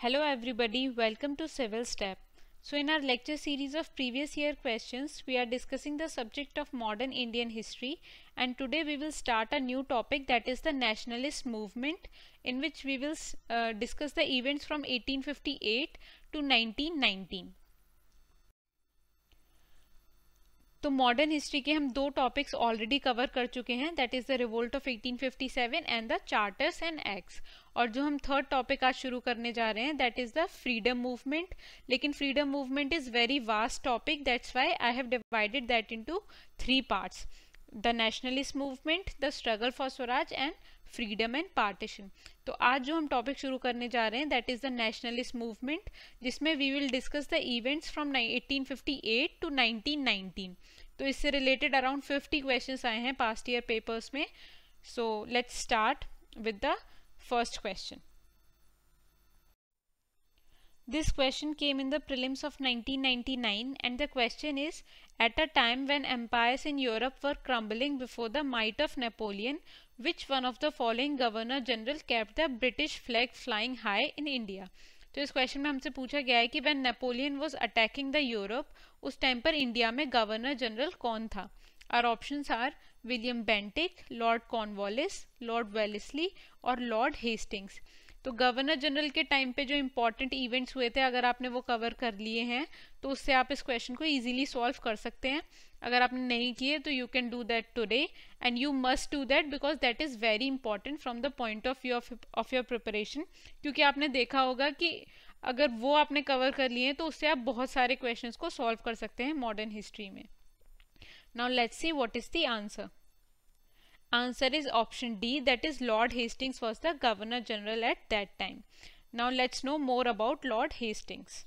Hello everybody, welcome to Civil Step. So in our lecture series of previous year questions, we are discussing the subject of modern Indian history, and today we will start a new topic, that is the nationalist movement, in which we will discuss the events from 1858 to 1919. तो modern history के हम दो topics already cover कर चुके हैं, that is the revolt of 1857 and the charters and acts. और जो हम थर्ड टॉपिक आज शुरू करने जा रहे हैं that is the freedom movement. लेकिन freedom movement is very vast topic, that's why I have divided that into 3 parts: the nationalist movement, the struggle for swaraj and freedom and partition. तो आज जो हम टॉपिक शुरू करने जा रहे हैं that is the nationalist movement, जिसमें we will discuss the events from 1858 to 1919। तो इससे रिलेटेड अराउंड 50 क्वेश्चंस आए हैं पास्ट ईयर पेपर्स में। So let's start with the first question. This question came in the prelims of 1999, and the question is, at a time when empires in Europe were crumbling before the might of Napoleon, which one of the following governor general kept the British flag flying high in India? तो इस question में हमसे पूछा गया है कि when Napoleon was attacking the Europe, उस time पर इंडिया में गवर्नर जनरल कौन था? Our options are William Bentinck, Lord Cornwallis, Lord Wellesley और लॉर्ड हेस्टिंग्स। तो गवर्नर जनरल के टाइम पे जो इम्पोर्टेंट इवेंट्स हुए थे, अगर आपने वो कवर कर लिए हैं तो उससे आप इस क्वेश्चन को इजीली सॉल्व कर सकते हैं। अगर आपने नहीं किए तो you can do that today, and you must do that because that is very important from the point of view of your preparation. क्योंकि आपने देखा होगा कि अगर वो आपने कवर कर लिए हैं तो उससे आप बहुत सारे क्वेश्चंस को सॉल्व कर सकते हैं मॉडर्न हिस्ट्री में। Now let's see what is the answer. Answer is option D, that is Lord Hastings was the Governor General at that time. Now let's know more about Lord Hastings.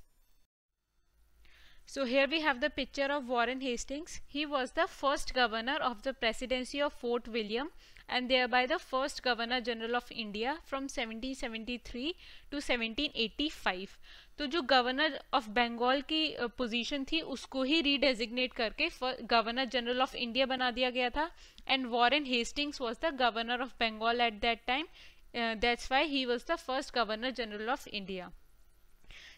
So here we have the picture of Warren Hastings. He was the first governor of the presidency of Fort William and thereby the first Governor General of India from 1773 to 1785. तो जो governor of Bengal की position थी उसको ही रीडेजिग्नेट करके governor general of India बना दिया गया था, and Warren Hastings was the governor of Bengal at that time. That's why he was the first governor general of India.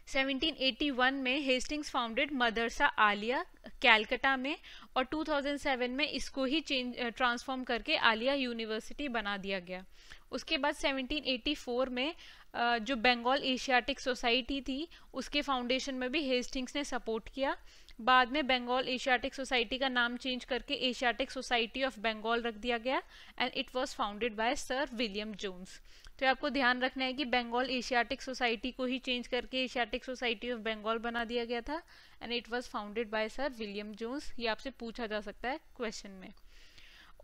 1781 में हेस्टिंग्स फाउंडेड मदरसा आलिया कैलकाटा में, और 2007 में इसको ही ट्रांसफॉर्म करके आलिया यूनिवर्सिटी बना दिया गया. उसके बाद 1784 में जो बंगाल एशियाटिक सोसाइटी थी उसके फाउंडेशन में भी हेस्टिंग्स ने सपोर्ट किया. बाद में बंगाल एशियाटिक सोसाइटी का नाम चेंज करके एशियाटिक सोसाइटी ऑफ बंगाल रख दिया गया, and it was founded by sir William Jones. तो आपको ध्यान रखना है कि बंगाल एशियाटिक सोसाइटी को ही चेंज करके एशियाटिक सोसाइटी ऑफ बंगाल बना दिया गया था, and it was founded by sir William Jones. ये आपसे पूछा जा सकता है क्वेश्चन में.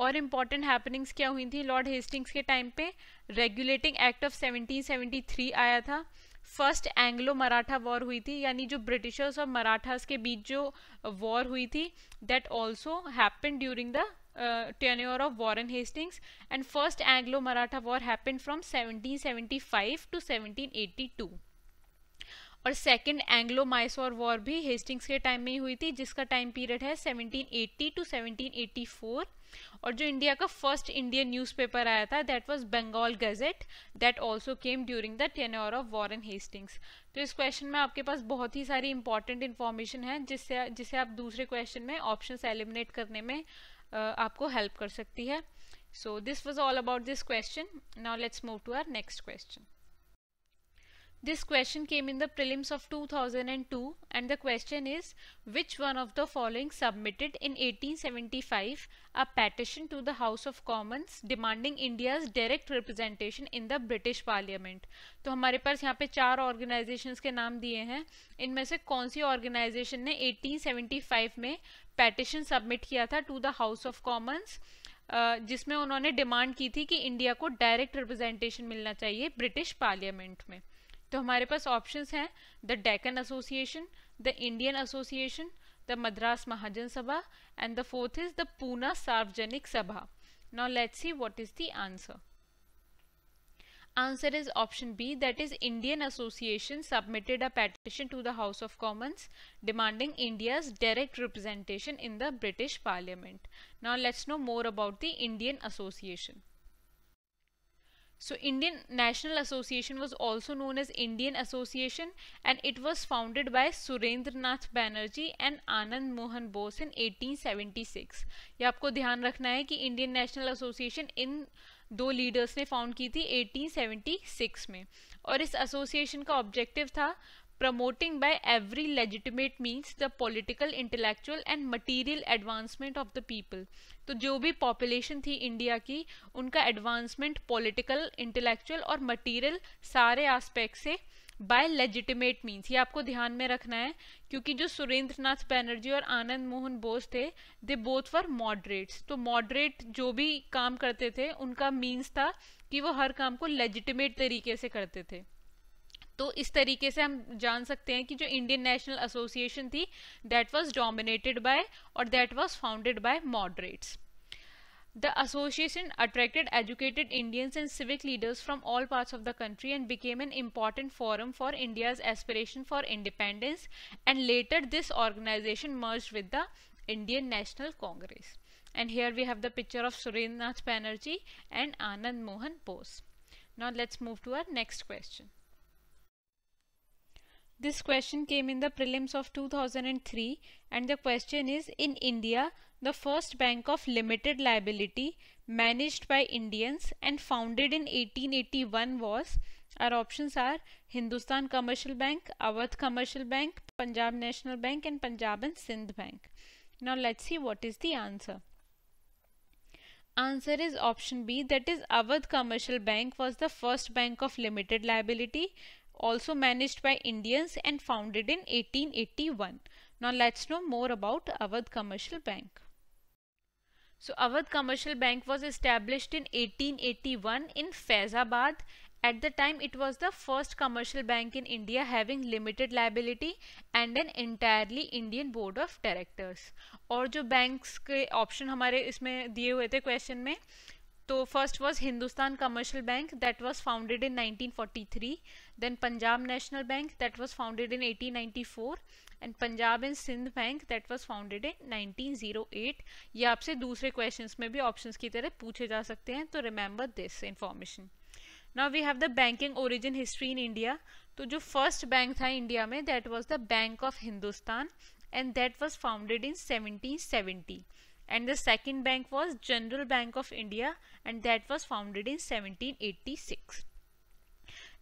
और इम्पॉर्टेंट हैपनिंग्स क्या हुई थी लॉर्ड हेस्टिंग्स के टाइम पे? रेगुलेटिंग एक्ट ऑफ 1773 आया था. फर्स्ट एंग्लो मराठा वॉर हुई थी, यानी जो ब्रिटिशर्स और मराठास के बीच जो वॉर हुई थी, that also happened during the tenure of Warren Hastings, and first Anglo-Maratha War happened from 1775 to 1782. और सेकेंड एंग्लो माइसोर वॉर भी हेस्टिंग्स के टाइम में ही हुई थी, जिसका टाइम पीरियड है 1780 टू 1784. और जो इंडिया का फर्स्ट इंडियन न्यूज़पेपर आया था that was Bengal Gazette, that also came during the tenure of Warren Hastings. तो इस क्वेश्चन में आपके पास बहुत ही सारी इंपॉर्टेंट इन्फॉर्मेशन है जिसे आप दूसरे क्वेश्चन में ऑप्शंस एलिमिनेट करने में आपको हेल्प कर सकती है. So this was all about this question. Now let's move to our next question. This question came in the prelims of 2002, and the question is, which one of the following submitted in 1875 a petition to the House of Commons demanding India's direct representation in the British Parliament? तो हमारे पास यहाँ पे 4 organisations के नाम दिए हैं. इनमें से कौन सी ऑर्गेनाइजेशन ने 1875 में पेटिशन सबमिट किया था to the House of Commons, जिसमें उन्होंने डिमांड की थी कि इंडिया को डायरेक्ट रिप्रेजेंटेशन मिलना चाहिए ब्रिटिश पार्लियामेंट में? तो हमारे पास ऑप्शंस हैं the Deccan association, the Indian association, the Madras Mahajan Sabha, and the fourth is the Poona Sarvajanik Sabha. Now let's see what is the answer. Answer is option B, that is Indian Association submitted a petition to the House of Commons demanding India's direct representation in the British Parliament. Now let's know more about the Indian Association. So Indian National Association was also known as Indian Association, and it was founded by Surendranath Banerjee and Anand Mohan Bose in 1876. ये आपको ध्यान रखना है कि Indian national association in दो leaders ने found की थी 1876 में, और इस एसोसिएशन का ऑब्जेक्टिव था promoting by every legitimate means the political, intellectual and material advancement of the people. तो जो भी पॉपुलेशन थी इंडिया की, उनका एडवांसमेंट पॉलिटिकल, इंटेलेक्चुअल और मटीरियल सारे एस्पेक्ट से बाय लेजिटिमेट मीन्स, ये आपको ध्यान में रखना है, क्योंकि जो सुरेंद्र नाथ बैनर्जी और आनंद मोहन बोस थे, दे बोथ वर मॉडरेट्स. तो मॉडरेट जो भी काम करते थे उनका मीन्स था कि वो हर काम को लेजिटिमेट तरीके से करते थे. तो इस तरीके से हम जान सकते हैं कि जो इंडियन नेशनल एसोसिएशन थी, दैट वाज डोमिनेटेड बाय और that was founded bye moderates. The association attracted educated Indians and civic leaders from all parts of the country and became an important forum for India's aspiration for independence, and later this organization merged with the Indian National Congress. And here we have the picture of Surendranath Banerjee and Anand Mohan Bose. Now let's move to our next question. This question came in the prelims of 2003, and the question is, in India, the first bank of limited liability managed by Indians and founded in 1881 was, our options are Hindustan Commercial Bank, Awadh Commercial Bank, Punjab National Bank and Punjab and Sindh Bank. Now let's see what is the answer. Answer is option B, that is Awadh Commercial Bank was the first bank of limited liability, also managed by Indians and founded in 1881. Now let's know more about Awadh Commercial Bank. So Awadh Commercial Bank was established in 1881 in Faizabad. At the time it was the first commercial bank in India having limited liability and an entirely Indian board of directors. और जो banks के option हमारे इसमें दिए हुए थे question में, तो first was Hindustan Commercial Bank that was founded in 1943, then Punjab National Bank that was founded in 1894 and Punjab and Sindh Bank that was founded in 1908. ये आपसे दूसरे questions में भी options की तरह पूछे जा सकते हैं, तो remember this information. Now we have the banking origin history in India. तो जो first bank था इंडिया में, that was the Bank of Hindustan and that was founded in 1770. And the second bank was General Bank of India and that was founded in 1786.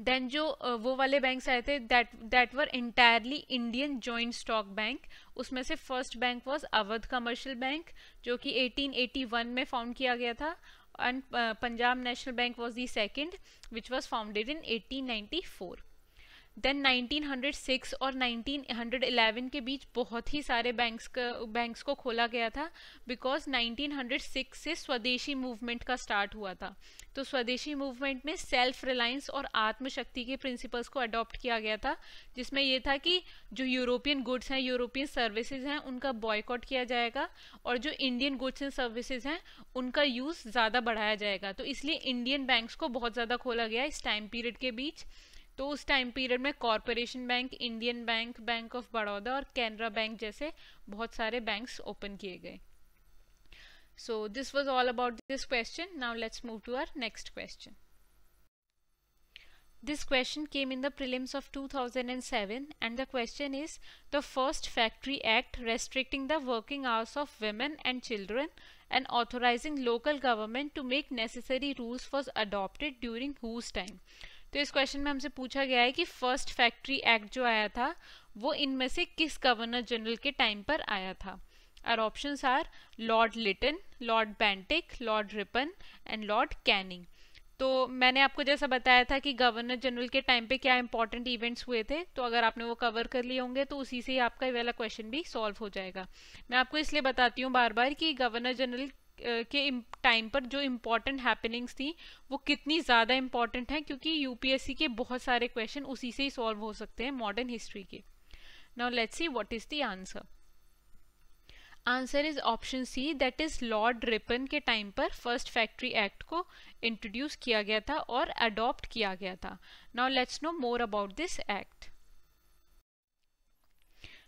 Then जो वो वाले banks आए थे, that were entirely Indian joint stock bank, उसमें से first bank was Awadh commercial bank जो कि 1881 में फाउंड किया गया था, and Punjab National Bank was the second which was founded in 1894. Then 1906 और 1911 के बीच बहुत ही सारे बैंक्स को खोला गया था, बिकॉज 1906 से स्वदेशी मूवमेंट का स्टार्ट हुआ था. तो स्वदेशी मूवमेंट में सेल्फ रिलायंस और आत्मशक्ति के प्रिंसिपल्स को अडॉप्ट किया गया था, जिसमें यह था कि जो यूरोपियन गुड्स हैं, यूरोपियन सर्विसेज हैं, उनका बॉयकॉट किया जाएगा और जो इंडियन गुड्स एंड सर्विसेज हैं उनका यूज़ ज़्यादा बढ़ाया जाएगा. तो इसलिए इंडियन बैंक्स को बहुत ज़्यादा खोला गया इस टाइम पीरियड के बीच. तो उस टाइम पीरियड में corporation bank, Indian bank, bank of Baroda और कैनरा बैंक जैसे बहुत सारे बैंक्स ओपन किए गए. So this was all about this question. Now let's move to our next question. This question came in the prelims of 2007 and the question is, the first Factory Act restricting the working hours of women and children and authorizing local government to make necessary rules was adopted during whose time? तो इस question में हमसे पूछा गया है कि first factory act जो आया था वो इनमें से किस गवर्नर जनरल के टाइम पर आया था. Our options are Lord Lytton, Lord Bentinck, Lord Ripon and Lord Canning. तो मैंने आपको जैसा बताया था कि गवर्नर जनरल के टाइम पे क्या इंपॉर्टेंट इवेंट्स हुए थे, तो अगर आपने वो कवर कर लिए होंगे तो उसी से ही आपका ये वाला क्वेश्चन भी सॉल्व हो जाएगा. मैं आपको इसलिए बताती हूँ बार बार कि गवर्नर जनरल के टाइम पर जो इम्पोर्टेंट हैपनिंग्स थी वो कितनी ज़्यादा इम्पॉर्टेंट हैं, क्योंकि यूपीएससी के बहुत सारे क्वेश्चन उसी से ही सॉल्व हो सकते हैं मॉडर्न हिस्ट्री के. Now let's see what is the answer. Answer is option C, that is Lord Ripon के टाइम पर फर्स्ट फैक्ट्री एक्ट को इंट्रोड्यूस किया गया था और अडॉप्ट किया गया था. Now let's know more about this act.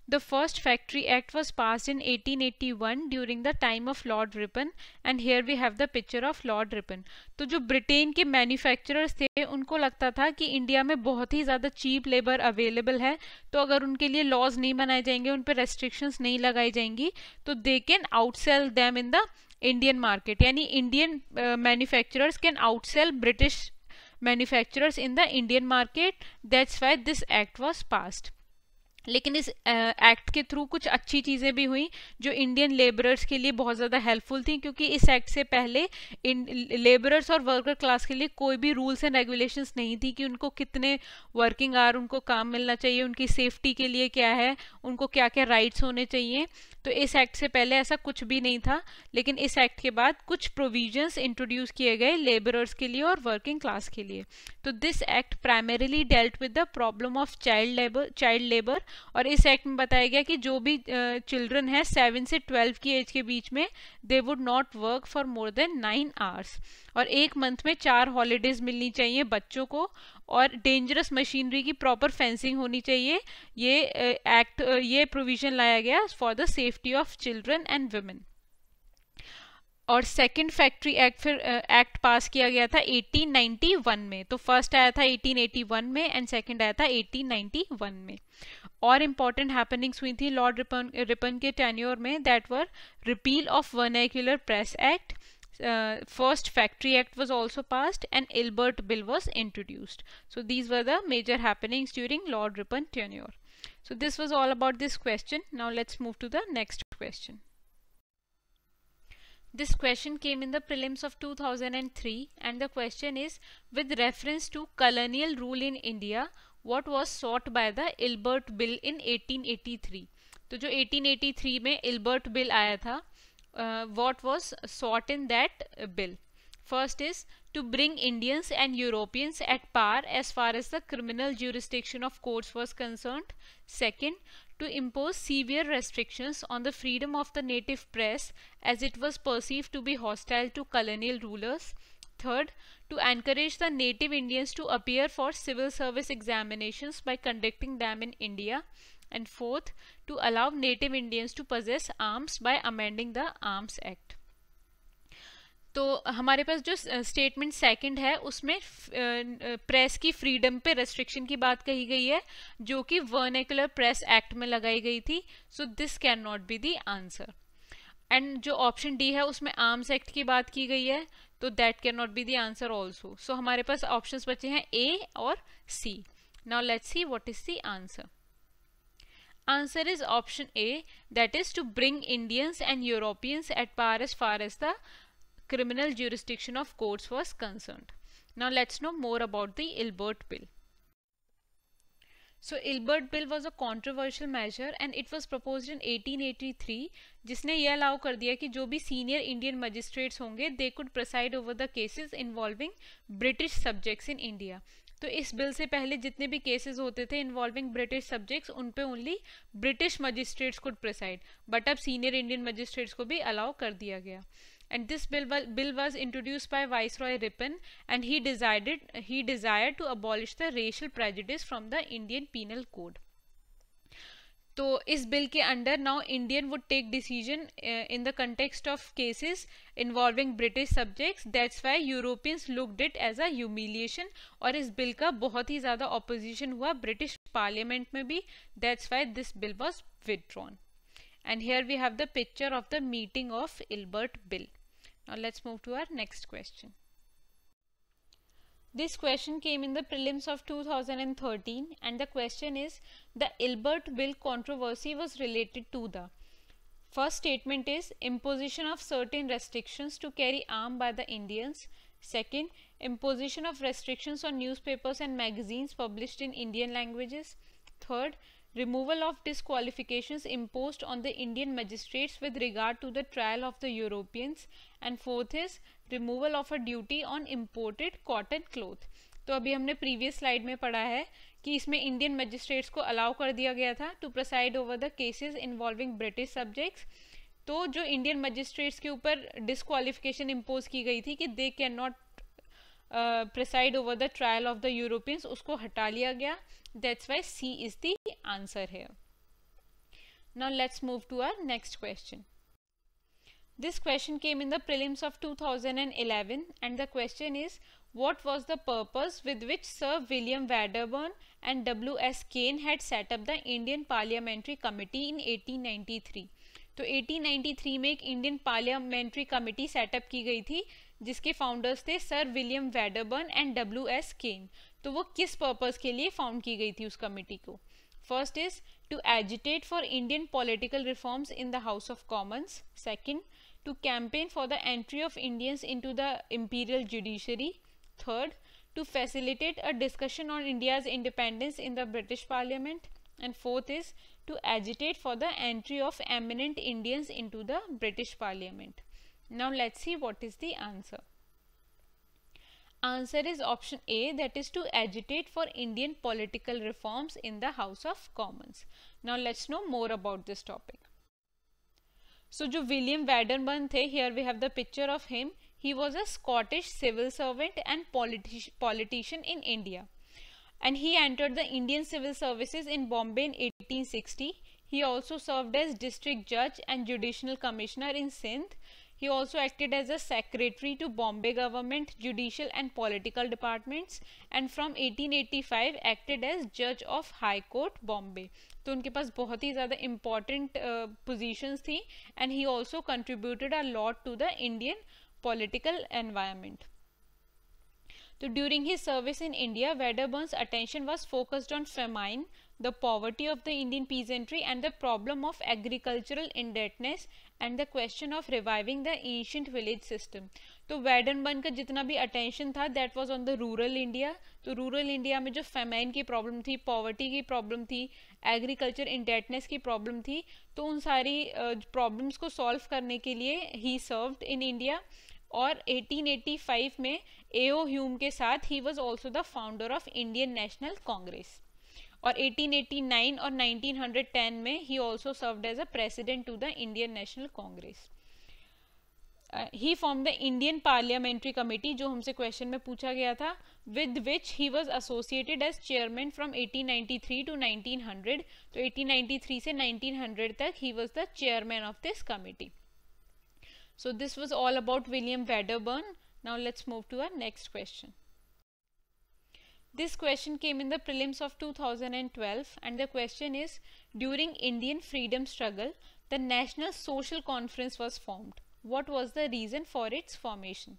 The first Factory Act was passed in 1881 during the time of Lord Ripon, and here we have the picture of Lord Ripon. तो जो Britain के manufacturers थे उनको लगता था कि India में बहुत ही ज़्यादा चीप लेबर अवेलेबल है, तो अगर उनके लिए लॉज नहीं बनाए जाएंगे, उन पर रेस्ट्रिक्शंस नहीं लगाई जाएंगी, तो they can outsell them in the Indian market. यानी Indian manufacturers can outsell British manufacturers in the Indian market. That's why this act was passed. लेकिन इस एक्ट के थ्रू कुछ अच्छी चीज़ें भी हुई जो इंडियन लेबरर्स के लिए बहुत ज़्यादा हेल्पफुल थी, क्योंकि इस एक्ट से पहले लेबरर्स और वर्कर क्लास के लिए कोई भी रूल्स एंड रेगुलेशंस नहीं थी कि उनको कितने वर्किंग आवर उनको काम मिलना चाहिए, उनकी सेफ्टी के लिए क्या है, उनको क्या क्या राइट्स होने चाहिए. तो इस एक्ट से पहले ऐसा कुछ भी नहीं था. लेकिन इस एक्ट के बाद कुछ प्रोविजंस इंट्रोड्यूस किए गए लेबरर्स के लिए और वर्किंग क्लास के लिए. तो this act primarily dealt with the problem of child labour. और इस एक्ट में बताया गया कि जो भी चिल्ड्रन है 7 से 12 की एज के बीच में, they would not work for more than 9 hours. और एक मंथ में 4 हॉलीडेज मिलनी चाहिए बच्चों को, और डेंजरस मशीनरी की प्रॉपर फेंसिंग होनी चाहिए. ये प्रोविजन लाया गया for the safety of children and women. और सेकंड फैक्ट्री एक्ट फिर एक्ट पास किया गया था 1891 में. तो फर्स्ट आया था 1881 में एंड सेकंड आया था 1891 में. और इम्पॉर्टेंट हैपनिंग्स हुई थी लॉर्ड रिपन के टेन्योर में. That were repeal of vernacular press act, first factory act was also passed, and Ilbert bill was introduced. So these were the major happenings during Lord Ripon tenure. So this was all about this question. Now let's move to the next question. This question came in the prelims of 2003, and the question is, with reference to colonial rule in India, what was sought by the Ilbert bill in 1883. तो जो 1883 में Ilbert bill आया था, what was sought in that bill? First is to bring Indians and Europeans at par as far as the criminal jurisdiction of courts was concerned. Second, to impose severe restrictions on the freedom of the native press as it was perceived to be hostile to colonial rulers. Third, to encourage the native Indians to appear for civil service examinations by conducting them in India. And fourth, to allow native Indians to possess arms by amending the Arms Act. तो हमारे पास जो statement second है उसमें press की freedom पे restriction की बात कही गई है, जो कि वर्नाक्युलर प्रेस एक्ट में लगाई गई थी. So this can not be the answer. And जो ऑप्शन डी है उसमें आर्म्स एक्ट की बात की गई है, तो that can not be the answer also. So हमारे पास ऑप्शंस बचे हैं ए और C. Now let's see what is the answer. Answer is option A, that is to bring Indians and Europeans at par as far as the criminal jurisdiction of courts was concerned. Now let's know more about the Ilbert bill. So Ilbert bill was a controversial measure and it was proposed in 1883, जिसने यह allow कर दिया कि जो भी senior Indian magistrates होंगे they could preside over the cases involving British subjects in India. तो इस बिल से पहले जितने भी केसेस होते थे इन्वॉल्विंग ब्रिटिश सब्जेक्ट्स, उन पे only British magistrates could preside, but अब सीनियर इंडियन मजिस्ट्रेट्स को भी अलाउ कर दिया गया. And this bill was introduced by viceroy Ripon and he desired to abolish the racial prejudice from the Indian penal code. तो इस bill के under now Indian would take decision in the context of cases involving British subjects. That's why Europeans looked it as a humiliation. और इस bill का बहुत ही ज़्यादा opposition हुआ British parliament में भी. That's why this bill was withdrawn. And here we have the picture of the meeting of Ilbert bill. Now let's move to our next question. This question came in the prelims of 2013, and the question is, the Ilbert bill controversy was related to the first statement is imposition of certain restrictions to carry arm by the Indians. Second, imposition of restrictions on newspapers and magazines published in Indian languages. Third, removal of disqualifications imposed on the Indian magistrates with regard to the trial of the Europeans. And fourth is removal of a duty on imported cotton cloth. तो अभी हमने previous slide में पढ़ा है कि इसमें Indian magistrates को allow कर दिया गया था to preside over the cases involving British subjects. तो जो इंडियन मजिस्ट्रेट्स के ऊपर डिस्क्वालिफिकेशन इम्पोज की गई थी कि they can not preside over the trial of the Europeans, उसको हटा लिया गया. That's why C is the answer है. Now let's move to our next question. This question came in the prelims of 2011 and the question is, what was the purpose with which Sir William Wedderburn and W.S. Kane had set up the Indian Parliamentary Committee in 1893? तो 1893 में एक Indian parliamentary committee setup की गई थी जिसके founders थे sir William Wedderburn and W.S. केन. तो वो किस पर्पस के लिए फाउंड की गई थी उस कमेटी को? First is to agitate for Indian political reforms in the House of Commons. Second, to campaign for the entry of Indians into the imperial judiciary. Third, to facilitate a discussion on India's independence in the British Parliament. And fourth is to agitate for the entry of eminent Indians into the British Parliament. Now let's see what is the answer. Answer is option A, that is to agitate for Indian political reforms in the House of Commons. Now let's know more about this topic. So जो William वैडरबर्न थे, here we have the picture of him. He was a Scottish civil servant and politician in India. And he entered the Indian civil services in Bombay in 1860. He also served as district judge and judicial commissioner in Sindh. He also acted as a secretary to Bombay government, judicial and political departments, and from 1885 acted as judge of High Court, Bombay. तो उनके पास बहुत ही ज़्यादा important positions थी, and he also contributed a lot to the Indian political environment. So during his service in India, Wedderburn's attention was focused on famine, the poverty of the Indian peasantry, and the problem of agricultural indebtedness, and the question of reviving the ancient village system. तो Wedderburn का जितना भी attention था that was on the rural India. तो rural India में जो famine की problem थी, पॉवर्टी की प्रॉब्लम थी, एग्रीकल्चर इंडेटनेस की प्रॉब्लम थी, तो उन सारी प्रॉब्लम्स को सॉल्व करने के लिए ही सर्व्ड इन इंडिया. और 1885 में एओ ह्यूम के साथ he was also the founder of Indian National Congress. और 1889 और 1910 में he also served as a president to the Indian National Congress. He form the Indian parliamentary committee, जो हमसे क्वेश्चन में पूछा गया था, with which he was associated as chairman from 1893 to 1900. तो 1893 से 1900 तक he was the chairman of this committee. So this was all about William Wedderburn. Now let's move to our next question. This question came in the prelims of 2012 and the question is, during Indian freedom struggle, the National Social Conference was formed. What was the reason for its formation?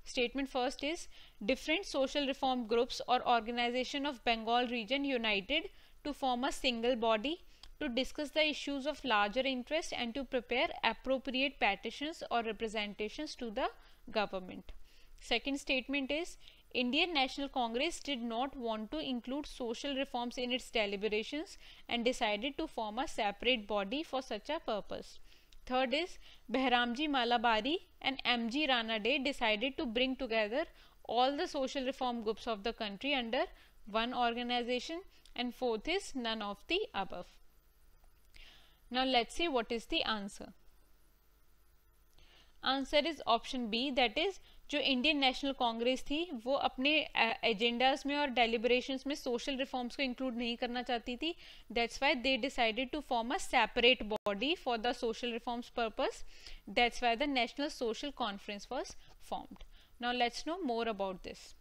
Statement first is, different social reform groups or organization of Bengal region united to form a single body to discuss the issues of larger interest and to prepare appropriate petitions or representations to the government. Second statement is, Indian National Congress did not want to include social reforms in its deliberations and decided to form a separate body for such a purpose. Third is, Behramji Malabari and M.G. Ranade decided to bring together all the social reform groups of the country under one organization. And fourth is, none of the above. Now let's see what is the answer. Answer is option B, that is, जो Indian National Congress थी वो अपने agendas में और deliberations में social reforms को include नहीं करना चाहती थी. That's why they decided to form a separate body for the social reforms purpose. That's why the National Social Conference was formed. Now let's know more about this.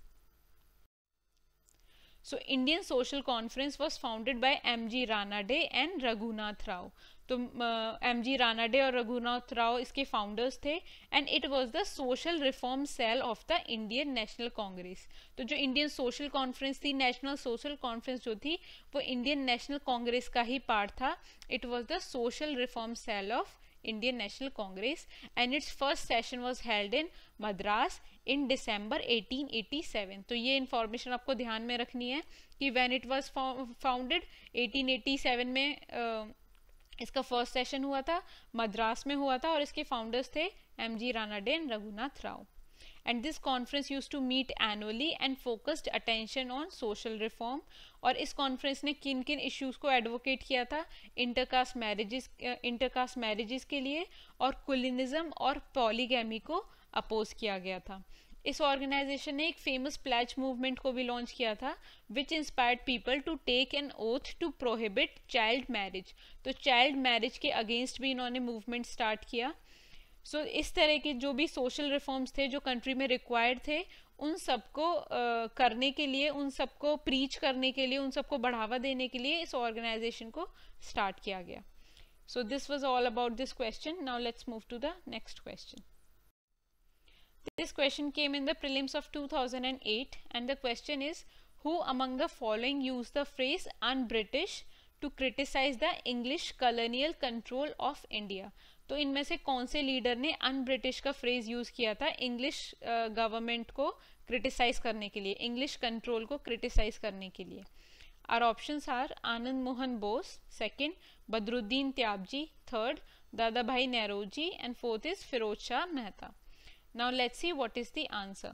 So Indian Social Conference was founded by M.G. Ranade and Raghunath Rao. तो M.G. Ranade और रघुनाथ राव इसके founders थे and it was the social reform cell of the Indian National Congress. तो जो Indian Social Conference थी, National Social Conference जो थी, वो इंडियन नेशनल कांग्रेस का ही पार्ट था. It was the social reform cell of Indian National Congress and its first session was held in Madras in December 1887. तो ये इंफॉर्मेशन आपको ध्यान में रखनी है कि when it was founded 1887 में इसका फर्स्ट सेशन हुआ था, मद्रास में हुआ था और इसके फाउंडर्स थे M.G. Ranade and Raghunath Rao. And this conference used to meet annually and focused attention on social reform. और इस कॉन्फ्रेंस ने किन किन इश्यूज को एडवोकेट किया था? इंटरकास्ट मैरिजेस के लिए और कुलिनिज्म और पॉलीगैमी को अपोज किया गया था. इस ऑर्गेनाइजेशन ने एक फेमस प्लेज मूवमेंट को भी लॉन्च किया था, which inspired people to take an oath to prohibit child marriage. तो चाइल्ड मैरिज के अगेंस्ट भी इन्होंने मूवमेंट स्टार्ट किया। सो इस तरह के जो भी सोशल रिफॉर्म्स थे जो कंट्री में रिक्वायर्ड थे, उन सबको करने के लिए, उन सबको प्रीच करने के लिए, उन सबको बढ़ावा देने के लिए इस ऑर्गेनाइजेशन को स्टार्ट किया गया। So this was all about this question. Now let's move to the next question. This question came in the prelims of 2008 and the question is, who among the following used the phrase un-British to criticize the English colonial control of India? तो इनमें से कौन से leader ने अन-ब्रिटिश का phrase use किया था English government को क्रिटिसाइज करने के लिए, इंग्लिश कंट्रोल को क्रिटिसाइज करने के लिए? Our options are Anand Mohan Bose, second Badruddin Tyabji, third Dadabhai Nehroji, and fourth is Firoz Shah Mehta. Now let's see what is the answer.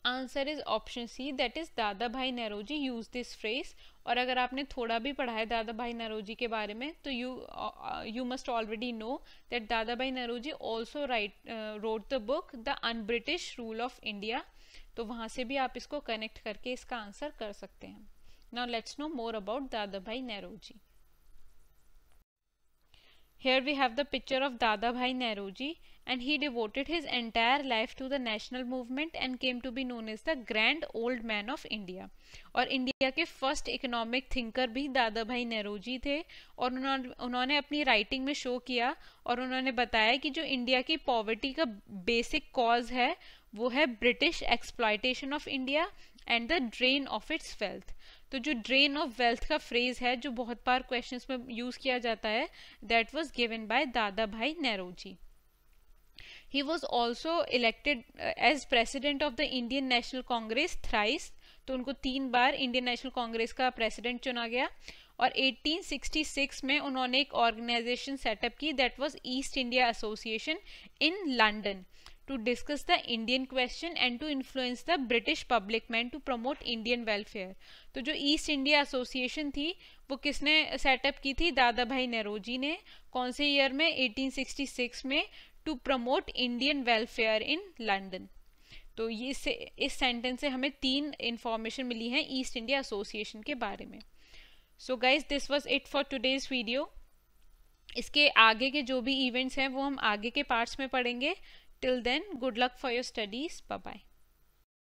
Answer is option C, that is Dadabhai Nehroji used this phrase. और अगर आपने थोड़ा भी पढ़ा है दादाभाई नौरोजी के बारे में तो you must already know that Dadabhai Nehroji also wrote the book The Un-British Rule of India. तो वहाँ से भी आप इसको कनेक्ट करके इसका आंसर कर सकते हैं. Now let's know more about Dadabhai Nehroji. Here we have the picture of Dadabhai Nehroji, and he devoted his entire life to the national movement and came to be known as the Grand Old Man of India. और India के first economic thinker भी दादाभाई नेहरूजी थे और उन्होंने अपनी writing में show किया और उन्होंने बताया कि जो इंडिया की पॉवर्टी का बेसिक कॉज है वो है British exploitation of India and the drain of its wealth. तो जो ड्रेन ऑफ वेल्थ का फ्रेज है जो बहुत बार क्वेश्चंस में यूज किया जाता है, that was given by Dadabhai Nehruji. He was also elected as president of the Indian National Congress thrice. तो उनको 3 बार इंडियन नेशनल कांग्रेस का प्रेसिडेंट चुना गया. और 1866 में उन्होंने एक ऑर्गेनाइजेशन सेटअप की, that was east India association in London, to discuss the Indian question and to influence the British public man to promote Indian welfare. तो जो ईस्ट इंडिया एसोसिएशन थी वो किसने सेटअप की थी? दादाभाई नेहरूजी ने. कौन से ईयर में? 1866 में, to promote Indian welfare in London. तो ये इस सेंटेंस से हमें 3 इंफॉर्मेशन मिली है ईस्ट इंडिया एसोसिएशन के बारे में. So guys, this was it for today's video. इसके आगे के जो भी इवेंट्स हैं वो हम आगे के पार्ट्स में पढ़ेंगे. Till then, good luck for your studies. Bye bye.